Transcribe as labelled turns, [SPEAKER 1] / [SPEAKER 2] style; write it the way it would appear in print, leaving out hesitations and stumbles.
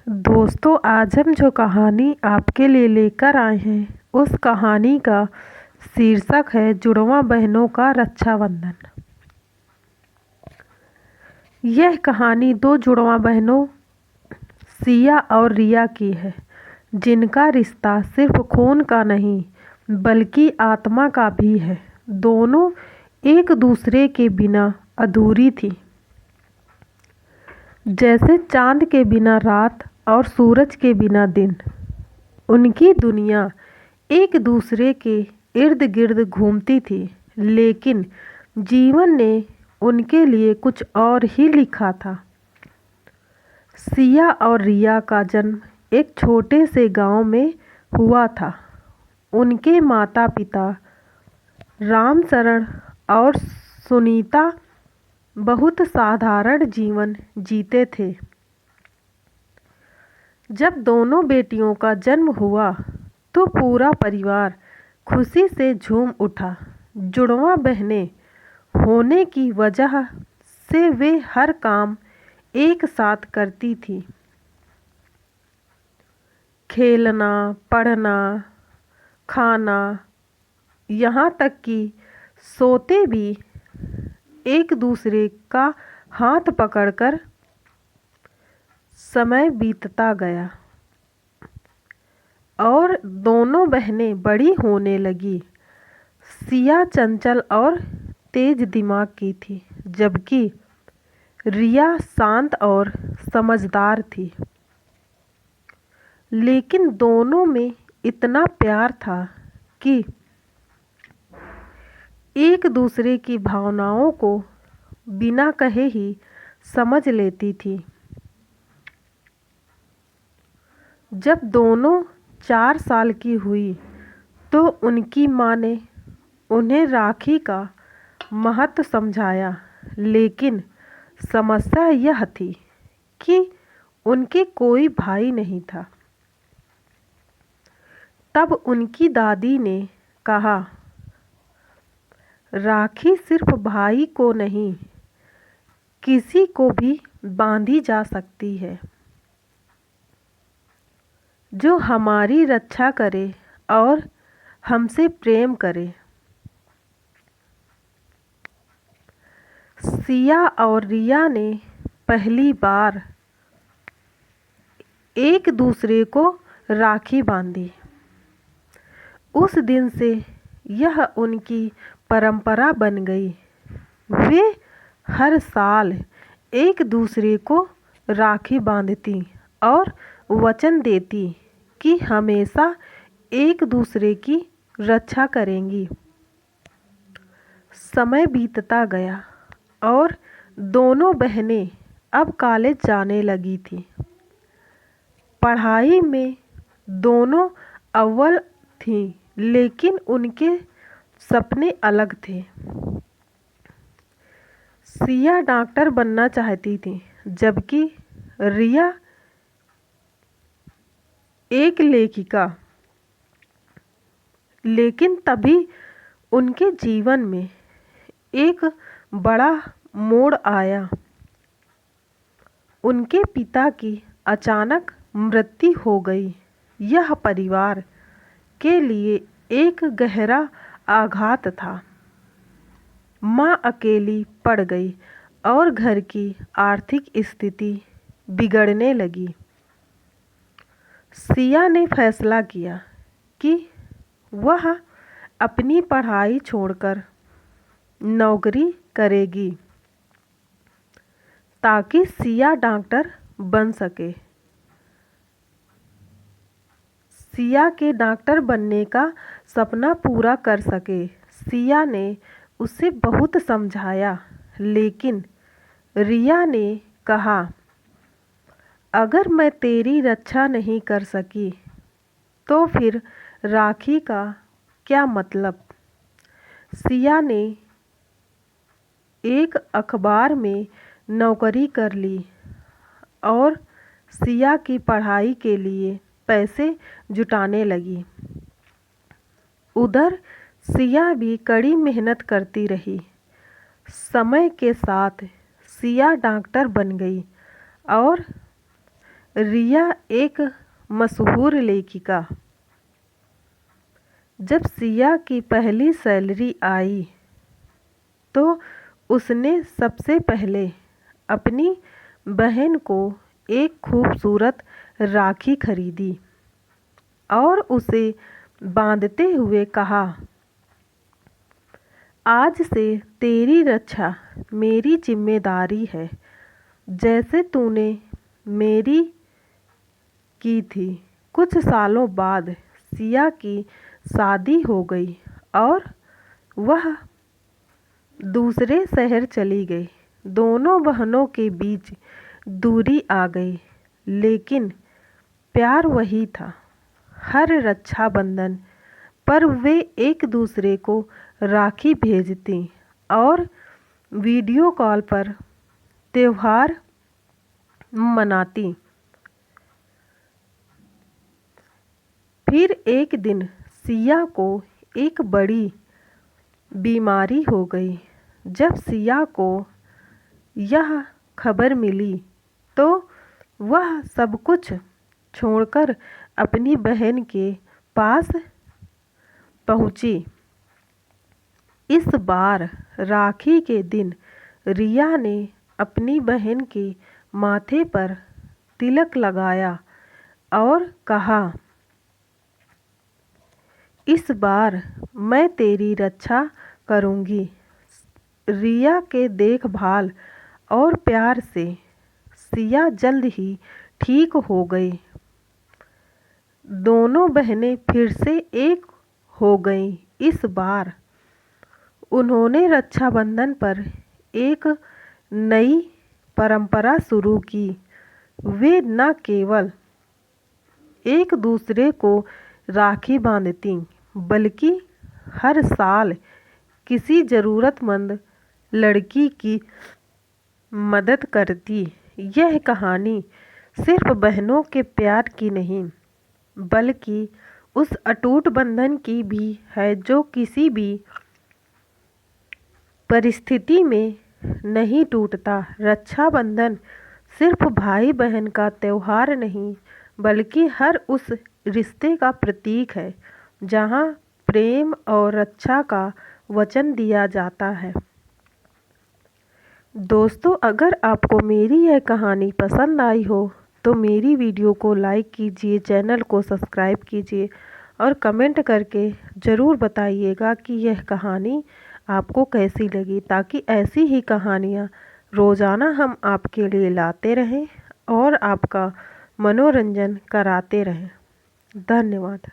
[SPEAKER 1] दोस्तों, आज हम जो कहानी आपके लिए लेकर आए हैं उस कहानी का शीर्षक है जुड़वा बहनों का रक्षाबंधन। यह कहानी दो जुड़वा बहनों सिया और रिया की है, जिनका रिश्ता सिर्फ खून का नहीं बल्कि आत्मा का भी है। दोनों एक दूसरे के बिना अधूरी थी, जैसे चांद के बिना रात और सूरज के बिना दिन। उनकी दुनिया एक दूसरे के इर्द गिर्द घूमती थी, लेकिन जीवन ने उनके लिए कुछ और ही लिखा था। सिया और रिया का जन्म एक छोटे से गांव में हुआ था। उनके माता पिता रामचरण और सुनीता बहुत साधारण जीवन जीते थे। जब दोनों बेटियों का जन्म हुआ तो पूरा परिवार खुशी से झूम उठा। जुड़वा बहनें होने की वजह से वे हर काम एक साथ करती थी। खेलना, पढ़ना, खाना, यहाँ तक कि सोते भी एक दूसरे का हाथ पकड़कर। समय बीतता गया और दोनों बहनें बड़ी होने लगी। सिया चंचल और तेज दिमाग की थी, जबकि रिया शांत और समझदार थी। लेकिन दोनों में इतना प्यार था कि एक दूसरे की भावनाओं को बिना कहे ही समझ लेती थी। जब दोनों 4 साल की हुई तो उनकी माँ ने उन्हें राखी का महत्व समझाया, लेकिन समस्या यह थी कि उनके कोई भाई नहीं था। तब उनकी दादी ने कहा, राखी सिर्फ भाई को नहीं, किसी को भी बांधी जा सकती है जो हमारी रक्षा करे और हमसे प्रेम करे। सिया और रिया ने पहली बार एक दूसरे को राखी बांधी। उस दिन से यह उनकी परंपरा बन गई। वे हर साल एक दूसरे को राखी बांधती और वचन देती कि हमेशा एक दूसरे की रक्षा करेंगी। समय बीतता गया और दोनों बहनें अब कॉलेज जाने लगी थीं। पढ़ाई में दोनों अव्वल थीं, लेकिन उनके सपने अलग थे। सिया डॉक्टर बनना चाहती थी, जबकि रिया एक लेखिका। लेकिन तभी उनके जीवन में एक बड़ा मोड़ आया। उनके पिता की अचानक मृत्यु हो गई। यह परिवार के लिए एक गहरा आघात था। माँ अकेली पड़ गई और घर की आर्थिक स्थिति बिगड़ने लगी। सिया ने फैसला किया कि वह अपनी पढ़ाई छोड़कर नौकरी करेगी ताकि सिया डॉक्टर बन सके। सिया के डॉक्टर बनने का सपना पूरा कर सके। सिया ने उसे बहुत समझाया, लेकिन रिया ने कहा, अगर मैं तेरी रक्षा नहीं कर सकी तो फिर राखी का क्या मतलब। सिया ने एक अखबार में नौकरी कर ली और सिया की पढ़ाई के लिए पैसे जुटाने लगी। उधर सिया भी कड़ी मेहनत करती रही। समय के साथ सिया डॉक्टर बन गई और रिया एक मशहूर लेखिका। जब सिया की पहली सैलरी आई तो उसने सबसे पहले अपनी बहन को एक खूबसूरत राखी खरीदी और उसे बांधते हुए कहा, आज से तेरी रक्षा मेरी जिम्मेदारी है, जैसे तूने मेरी की थी। कुछ सालों बाद सिया की शादी हो गई और वह दूसरे शहर चली गई। दोनों बहनों के बीच दूरी आ गई, लेकिन प्यार वही था। हर रक्षाबंधन पर वे एक दूसरे को राखी भेजती और वीडियो कॉल पर त्योहार मनाती। फिर एक दिन सिया को एक बड़ी बीमारी हो गई। जब सिया को यह खबर मिली तो वह सब कुछ छोड़कर अपनी बहन के पास पहुंची। इस बार राखी के दिन रिया ने अपनी बहन के माथे पर तिलक लगाया और कहा, इस बार मैं तेरी रक्षा करूंगी। रिया के देखभाल और प्यार से सिया जल्द ही ठीक हो गई। दोनों बहनें फिर से एक हो गईं। इस बार उन्होंने रक्षाबंधन पर एक नई परंपरा शुरू की। वे न केवल एक दूसरे को राखी बांधती, बल्कि हर साल किसी ज़रूरतमंद लड़की की मदद करती। यह कहानी सिर्फ बहनों के प्यार की नहीं, बल्कि उस अटूट बंधन की भी है जो किसी भी परिस्थिति में नहीं टूटता। रक्षाबंधन सिर्फ भाई बहन का त्योहार नहीं, बल्कि हर उस रिश्ते का प्रतीक है जहाँ प्रेम और रक्षा का वचन दिया जाता है। दोस्तों, अगर आपको मेरी यह कहानी पसंद आई हो तो मेरी वीडियो को लाइक कीजिए, चैनल को सब्सक्राइब कीजिए और कमेंट करके ज़रूर बताइएगा कि यह कहानी आपको कैसी लगी, ताकि ऐसी ही कहानियाँ रोज़ाना हम आपके लिए लाते रहें और आपका मनोरंजन कराते रहें। धन्यवाद।